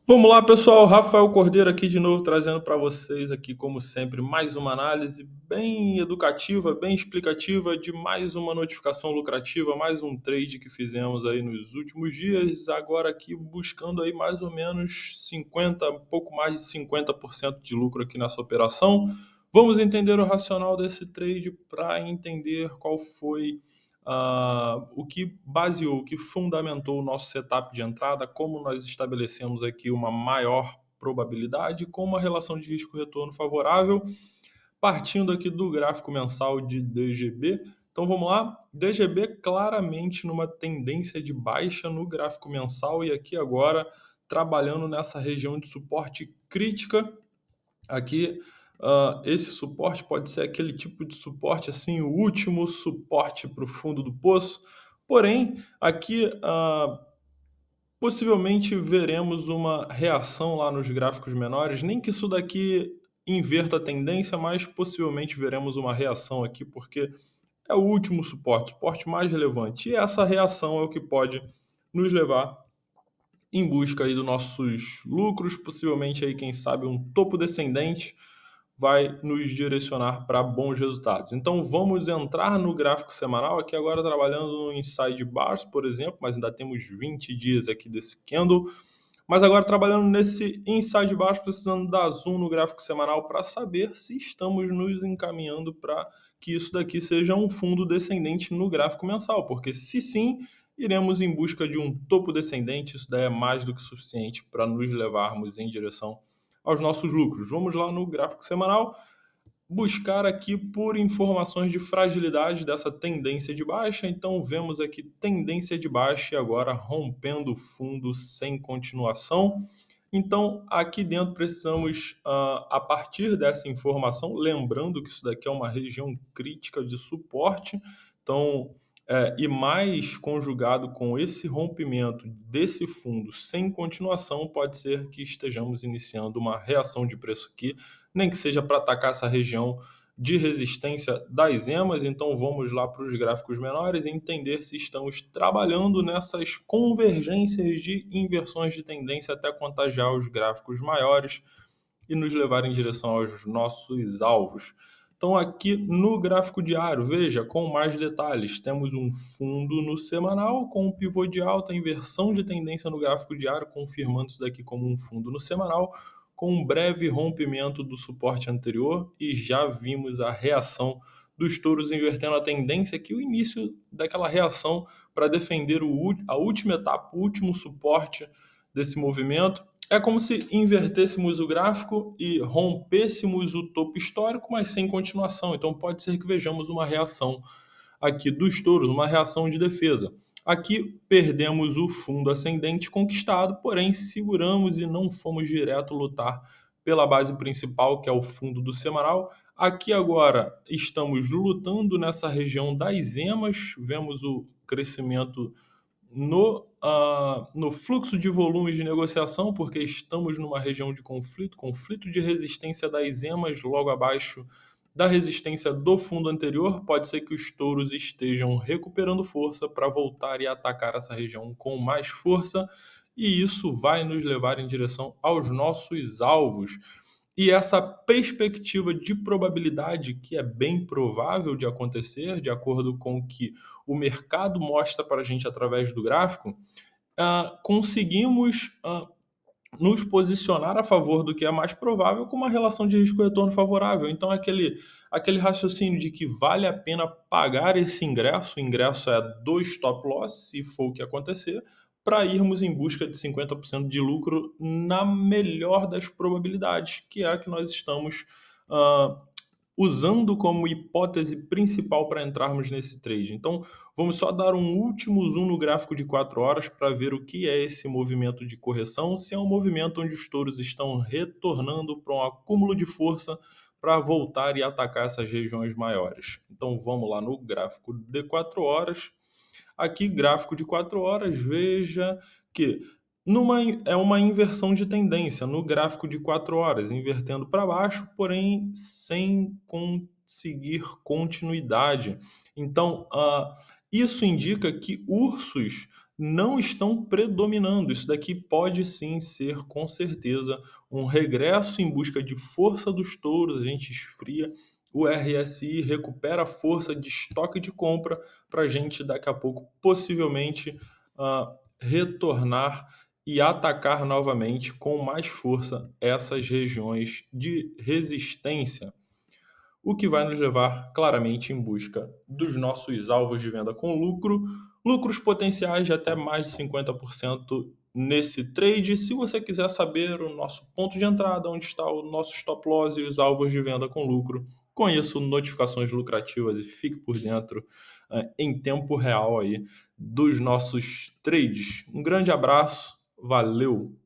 Vamos lá, pessoal. Rafael Cordeiro aqui de novo, trazendo para vocês aqui, como sempre, mais uma análise bem educativa, bem explicativa de mais uma notificação lucrativa, mais um trade que fizemos aí nos últimos dias. Agora aqui buscando aí mais ou menos 50, um pouco mais de 50% de lucro aqui nessa operação. Vamos entender o racional desse trade para entender qual foi o que baseou, o que fundamentou o nosso setup de entrada, como nós estabelecemos aqui uma maior probabilidade com uma relação de risco-retorno favorável, partindo aqui do gráfico mensal de DGB. Então vamos lá, DGB claramente numa tendência de baixa no gráfico mensal e aqui agora trabalhando nessa região de suporte crítica. Aqui, esse suporte pode ser aquele tipo de suporte, assim, o último suporte para o fundo do poço. Porém, aqui, possivelmente veremos uma reação lá nos gráficos menores, nem que isso daqui inverta a tendência, mas possivelmente veremos uma reação aqui, porque é o último suporte, o suporte mais relevante. E essa reação é o que pode nos levar em busca aí dos nossos lucros, possivelmente aí, quem sabe, um topo descendente vai nos direcionar para bons resultados. Então vamos entrar no gráfico semanal, aqui agora trabalhando no Inside Bars, por exemplo, mas ainda temos 20 dias aqui desse candle. Mas agora trabalhando nesse Inside Bars, precisando dar zoom no gráfico semanal para saber se estamos nos encaminhando para que isso daqui seja um fundo descendente no gráfico mensal, porque se sim, iremos em busca de um topo descendente, isso daí é mais do que suficiente para nos levarmos em direção aos nossos lucros. Vamos lá no gráfico semanal, buscar aqui por informações de fragilidade dessa tendência de baixa. Então vemos aqui tendência de baixa e agora rompendo o fundo sem continuação. Então aqui dentro precisamos, a partir dessa informação, lembrando que isso daqui é uma região crítica de suporte, então e mais conjugado com esse rompimento desse fundo sem continuação, pode ser que estejamos iniciando uma reação de preço aqui, nem que seja para atacar essa região de resistência das EMAs. Então vamos lá para os gráficos menores e entender se estamos trabalhando nessas convergências de inversões de tendência até contagiar os gráficos maiores e nos levar em direção aos nossos alvos. Então aqui no gráfico diário, veja com mais detalhes, temos um fundo no semanal com um pivô de alta, inversão de tendência no gráfico diário, confirmando isso daqui como um fundo no semanal, com um breve rompimento do suporte anterior e já vimos a reação dos touros invertendo a tendência aqui, o início daquela reação para defender a última etapa, o último suporte desse movimento. É como se invertêssemos o gráfico e rompêssemos o topo histórico, mas sem continuação. Então pode ser que vejamos uma reação aqui dos touros, uma reação de defesa. Aqui perdemos o fundo ascendente conquistado, porém seguramos e não fomos direto lutar pela base principal, que é o fundo do semanal. Aqui agora estamos lutando nessa região das EMAs, vemos o crescimento no fluxo de volumes de negociação, porque estamos numa região de conflito, conflito de resistência das EMAs logo abaixo da resistência do fundo anterior. Pode ser que os touros estejam recuperando força para voltar e atacar essa região com mais força, e isso vai nos levar em direção aos nossos alvos. E essa perspectiva de probabilidade, que é bem provável de acontecer, de acordo com o que o mercado mostra para a gente através do gráfico, conseguimos nos posicionar a favor do que é mais provável com uma relação de risco-retorno favorável. Então, aquele raciocínio de que vale a pena pagar esse ingresso, o ingresso é do stop loss, se for o que acontecer, para irmos em busca de 50% de lucro na melhor das probabilidades, que é a que nós estamos uh, usando como hipótese principal para entrarmos nesse trade. Então, vamos só dar um último zoom no gráfico de 4 horas para ver o que é esse movimento de correção, se é um movimento onde os touros estão retornando para um acúmulo de força para voltar e atacar essas regiões maiores. Então, vamos lá no gráfico de 4 horas. Aqui, gráfico de 4 horas, veja que é uma inversão de tendência no gráfico de 4 horas, invertendo para baixo, porém sem conseguir continuidade. Então, isso indica que ursos não estão predominando. Isso daqui pode sim ser, com certeza, um regresso em busca de força dos touros. A gente esfria, o RSI recupera a força de estoque de compra para a gente daqui a pouco possivelmente retornar e atacar novamente com mais força essas regiões de resistência, o que vai nos levar claramente em busca dos nossos alvos de venda com lucro, lucros potenciais de até mais de 50% nesse trade. Se você quiser saber o nosso ponto de entrada, onde está o nosso stop loss e os alvos de venda com lucro, conheça notificações lucrativas e fique por dentro em tempo real aí dos nossos trades. Um grande abraço, valeu!